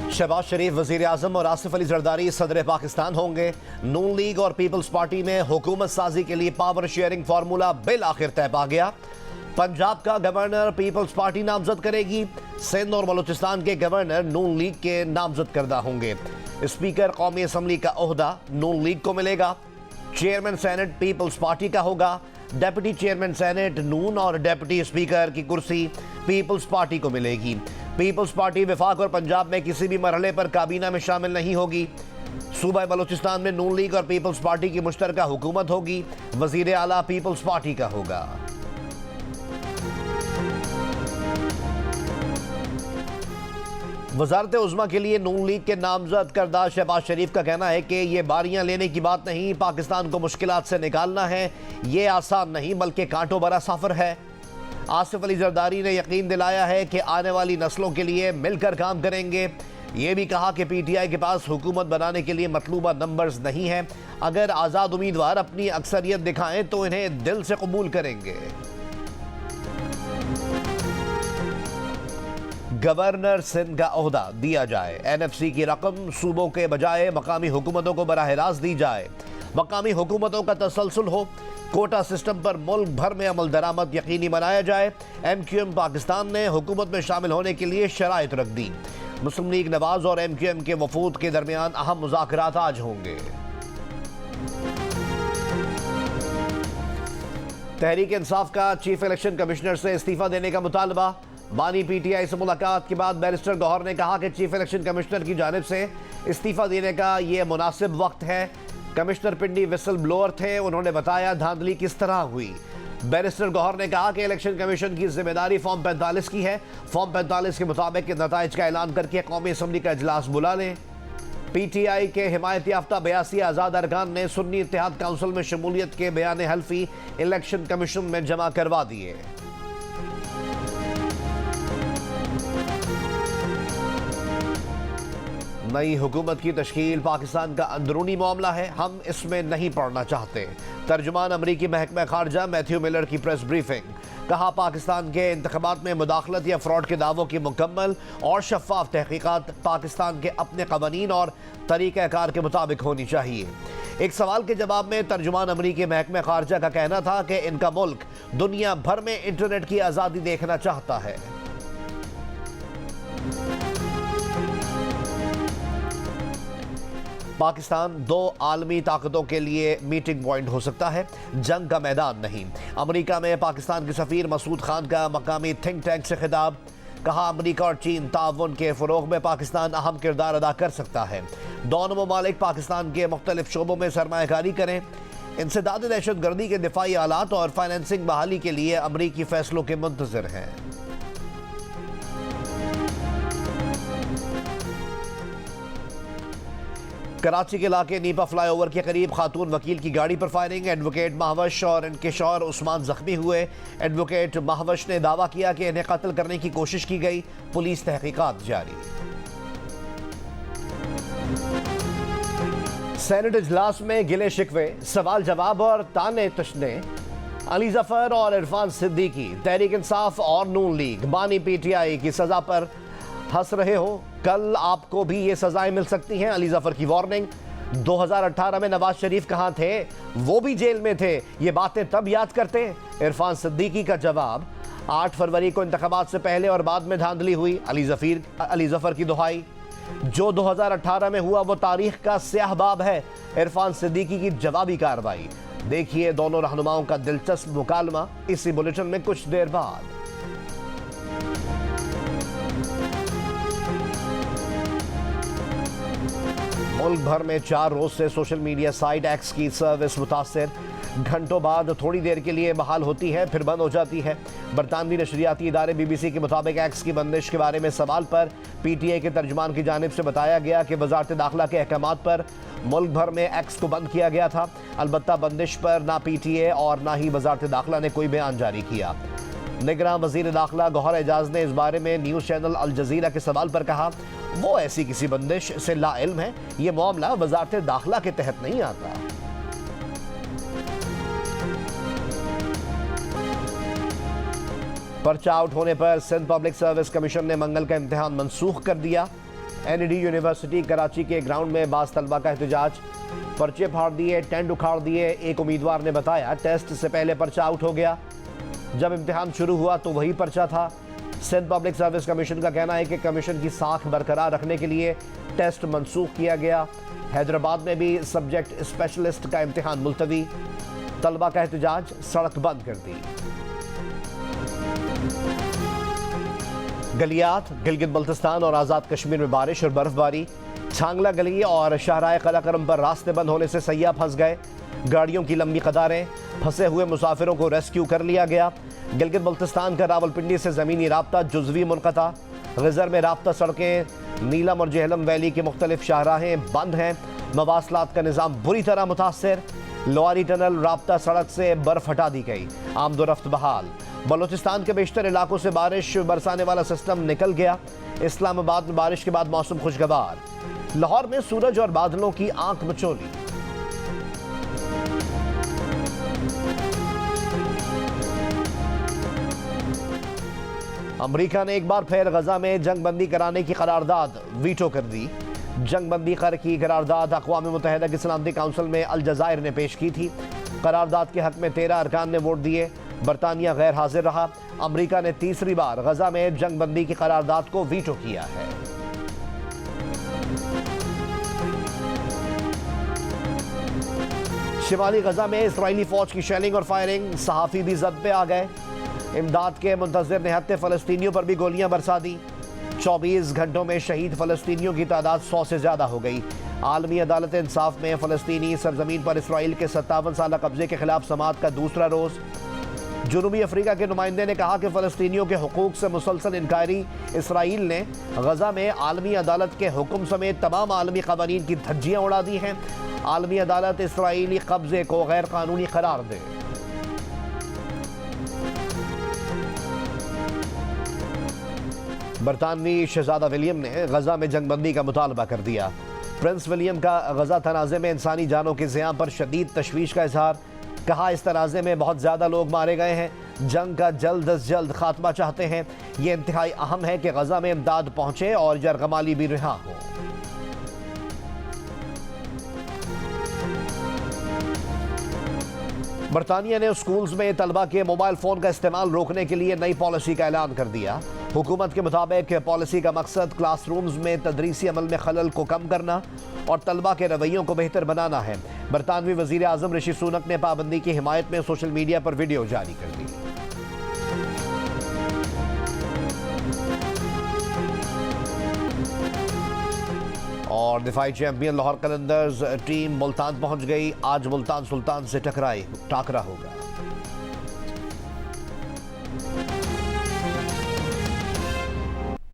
शहबाज शरीफ वजीर आजम और आसिफ अली जरदारी सदर पाकिस्तान होंगे। नून लीग और पीपल्स पार्टी में हुकूमत साजी के लिए पावर शेयरिंग फार्मूला बिल आखिर तय पा गया। पंजाब का गवर्नर पीपल्स पार्टी नामजद करेगी। सिंध और बलूचिस्तान के गवर्नर नून लीग के नामजद करदा होंगे। स्पीकर कौमी असम्बली का ओहदा नून लीग को मिलेगा। चेयरमैन सेनेट पीपल्स पार्टी का होगा। डेप्यूटी चेयरमैन सेनेट नून और डेप्यूटी स्पीकर की कुर्सी पीपल्स पार्टी को मिलेगी। पीपल्स पार्टी वफाक और पंजाब में किसी भी मरहले पर काबीना में शामिल नहीं होगी। सूबा बलूचिस्तान में नून लीग और पीपल्स पार्टी की मुश्तरका हुकूमत होगी। वजीर आला पीपल्स पार्टी का होगा। वजारत उज़्मा के लिए नून लीग के नामजद करदा शहबाज शरीफ का कहना है कि ये बारियां लेने की बात नहीं, पाकिस्तान को मुश्किलात से निकालना है। ये आसान नहीं बल्कि कांटों भरा सफर है। आसिफ अली जरदारी ने यकीन दिलाया है कि आने वाली नस्लों के लिए मिलकर काम करेंगे। ये भी कहा कि पीटीआई के पास हुकूमत बनाने के लिए मतलूबा नंबर्स नहीं है। अगर आज़ाद उम्मीदवार अपनी अक्सरियत दिखाएं तो इन्हें दिल से कबूल करेंगे। गवर्नर सिंध का ओहदा दिया जाए। एनएफसी की रकम सूबों के बजाय मकामी हुकूमतों को बराह रास्त दी जाए। मकामी हुकूमतों का तसलसल हो। कोटा सिस्टम पर मुल्क भर में अमल दरामद यकीनी बनाया जाए। MQM पाकिस्तान ने हुकूमत में शामिल होने के लिए शराइत रख दी। मुस्लिम लीग नवाज और MQM के वफूद के दरमियान अहम मुज़ाकरात आज होंगे। तहरीक इंसाफ का चीफ इलेक्शन कमिश्नर से इस्तीफा देने का मुतालबा। बानी PTI से मुलाकात के बाद बैरिस्टर गौहर ने कहा कि चीफ इलेक्शन कमिश्नर की जानिब से इस्तीफा देने का यह मुनासिब वक्त है। कमिश्नर पिंडी विसल ब्लोअर थे, उन्होंने बताया धांधली किस तरह हुई। बैरिस्टर गौहर ने कहा कि इलेक्शन कमीशन की जिम्मेदारी फॉर्म 45 की है। फॉर्म 45 के मुताबिक नताइज का ऐलान करके कौमी असम्बली का इजलास बुला लें। PTI के हिमायत याफ्ता 82 आज़ाद अरकान ने सुन्नी इत्तेहाद काउंसिल में शमूलियत के बयान हल्फी इलेक्शन कमीशन में जमा करवा दिए। नई हुकूमत की तश्कील पाकिस्तान का अंदरूनी मामला है, हम इसमें नहीं पड़ना चाहते। तर्जुमान अमरीकी महकमा खारजा मैथ्यू मिलर की प्रेस ब्रीफिंग। कहा पाकिस्तान के इंतखाबात में मुदाखलत या फ्रॉड के दावों की मुकम्मल और शफाफ तहकीकात पाकिस्तान के अपने कवानीन और तरीक़ाकार के मुताबिक होनी चाहिए। एक सवाल के जवाब में तर्जुमान अमरीकी महकमा खारजा का कहना था कि इनका मुल्क दुनिया भर में इंटरनेट की आज़ादी देखना चाहता है। पाकिस्तान दो आलमी ताकतों के लिए मीटिंग पॉइंट हो सकता है, जंग का मैदान नहीं। अमेरिका में पाकिस्तान के सफीर मसूद खान का मकामी थिंक टैंक से खिताब। कहा अमेरिका और चीन ताउन के फ़रोग़ में पाकिस्तान अहम किरदार अदा कर सकता है। दोनों ममालिक पाकिस्तान के मुख्तलिफ शोबों में सरमायाकारी करें। इंसदाद दहशत गर्दी के दिफाई आलात और फाइनेंसिंग बहाली के लिए अमरीकी फैसलों के मुंतज़िर हैं। कराची के इलाके नीपा फ्लाईओवर के करीब खातून वकील की गाड़ी पर फायरिंग। एडवोकेट महवश और इनके शौहर उस्मान जख्मी हुए। एडवोकेट महवश ने दावा किया कि इन्हें कत्ल करने की कोशिश की गई। पुलिस तहकीकात जारी। सेनेट इजलास में गिले शिकवे, सवाल जवाब और ताने तशने। अली जफर और इरफान सिद्दीकी तहरीक इंसाफ और नून लीग बानी PTI की सजा पर हंस रहे हो। कल आपको भी ये सजाएं मिल सकती हैं। अली जफर की वार्निंग। 2018 में नवाज शरीफ कहां थे, वो भी जेल में थे, ये बातें तब याद करते। इरफान सिद्दीकी का जवाब। 8 फरवरी को इंतखाबात से पहले और बाद में धांधली हुई। अली जफर की दुहाई। जो 2018 में हुआ वो तारीख का स्याह बाब है। इरफान सिद्दीकी की जवाबी कार्रवाई। देखिए दोनों रहनुमाओं का दिलचस्प मुकालमा इसी बुलेटिन में कुछ देर बाद। मुल्क भर में 4 रोज से सोशल मीडिया साइट एक्स की सर्विस मुतासर। घंटों बाद थोड़ी देर के लिए बहाल होती है, फिर बंद हो जाती है। बरतानवी नशरियाती इदारे BBC के मुताबिक एक्स की बंदिश के बारे में सवाल पर PTI के तर्जुमान की जानिब से बताया गया कि वजारत दाखिला के अहकामात पर मुल्क भर में एक्स को बंद किया गया था। अलबत्ता बंदिश पर ना PTI और ना ही वजारत दाखिला ने कोई बयान जारी किया। निगरान वजीर दाखिला गौहर एजाज ने इस बारे में न्यूज़ चैनल अल जजीरा के सवाल पर कहा वो ऐसी किसी बंदिश से लाइल्म है, ये मामला वजारत दाखिला के तहत नहीं आता। पर्चा आउट होने पर सिंध पब्लिक सर्विस कमीशन ने मंगल का इम्तिहान मनसूख कर दिया। NED यूनिवर्सिटी कराची के ग्राउंड में बास तलबा का एहतजाज, पर्चे फाड़ दिए, टेंट उखाड़ दिए। एक उम्मीदवार ने बताया टेस्ट से पहले पर्चा आउट हो गया, जब इम्तिहान शुरू हुआ तो वही पर्चा था। सिंध पब्लिक सर्विस कमीशन का कहना है कि कमीशन की साख बरकरार रखने के लिए टेस्ट मनसूख किया गया। हैदराबाद में भी सब्जेक्ट स्पेशलिस्ट का इम्तिहान मुलतवी, तलबा का एहतजाज, सड़क बंद कर दी। गलियात, गिलगित बल्तिस्तान और आज़ाद कश्मीर में बारिश और बर्फबारी। छांगला गली और शाहराह कलाकरम पर रास्ते बंद होने से सैयाह फंस गए, गाड़ियों की लंबी कतारें, फंसे हुए मुसाफिरों को रेस्क्यू कर लिया गया। गिलगित बल्तिस्तान का रावलपिंडी से ज़मीनी राब्ता जुज़वी मुनक़ता, ग़ज़र में राब्ता सड़कें, नीलम और जेहलम वैली की मुख्तलिफ शाहराहें बंद हैं। मवासलात का निज़ाम बुरी तरह मुतासर, लोआरी टनल राब्ता सड़क से बर्फ हटा दी गई, आमदोरफ्त बहाल। बलूचिस्तान के बेशतर इलाकों से बारिश बरसाने वाला सिस्टम निकल गया। इस्लामाबाद में बारिश के बाद मौसम खुशगवार। लाहौर में सूरज और बादलों की आंख मचोली। अमेरिका ने एक बार फिर गजा में जंग बंदी कराने की करारदाद वीटो कर दी। जंग बंदी कर की करारदाद अक़वाम मुत्तहिदा की सलामती काउंसिल में अलजायर ने पेश की थी। करारदाद के हक में 13 अरकान ने वोट दिए, बरतानिया गैर हाजिर रहा। अमेरिका ने तीसरी बार गजा में जंग बंदी की करारदाद को वीटो किया है। शिमाली गजा में इस्राईली फौज की शेलिंग और फायरिंग, सहाफ़ी भी जद पे आ गए। इमदाद के मुंतज़िर निहत्ते फ़लस्तीनियों पर भी गोलियां बरसा दी। 24 घंटों में शहीद फ़लस्तीनियों की तादाद 100 से ज़्यादा हो गई। आलमी अदालत इंसाफ में फ़लस्तीनी सरजमीन पर इसराइल के 57 साल कब्जे के खिलाफ समाअत का दूसरा रोज़। जनूबी अफ्रीका के नुमाइंदे ने कहा कि फ़लस्तीनियों के हुकूक से मुसलसल इनकारी इसराइल ने गजा में आलमी अदालत के हुक्म समेत तमाम आलमी क़वानीन की धज्जियाँ उड़ा दी हैं। आलमी अदालत इसराइली कब्जे को गैर कानूनी करार दे। बरतानवी शहजादा विलियम ने गजा में जंगबंदी का मुतालबा कर दिया। प्रिंस विलियम का गजा तनाज़े में इंसानी जानों के ज़ियां पर शदीद तशवीश का इजहार। कहा इस तनाज़े में बहुत ज़्यादा लोग मारे गए हैं, जंग का जल्द अज जल्द खात्मा चाहते हैं। ये इंतहाई अहम है कि गजा में इमदाद पहुँचे और यरगमाली भी रिहा हो। बरतानिया ने स्कूल्स में तलबा के मोबाइल फ़ोन का इस्तेमाल रोकने के लिए नई पॉलिसी का ऐलान कर दिया। हुकूमत के मुताबिक पॉलिसी का मकसद क्लासरूम्स में तदरीसी अमल में खलल को कम करना और तलबा के रवैयों को बेहतर बनाना है। बरतानवी वज़ीर आज़म ऋषि सुनक ने पाबंदी की हिमायत में सोशल मीडिया पर वीडियो जारी कर दी। और दिफाई चैंपियन लाहौर कलंदर्स टीम मुल्तान पहुंच गई। आज मुल्तान सुल्तान से टाकरा होगा।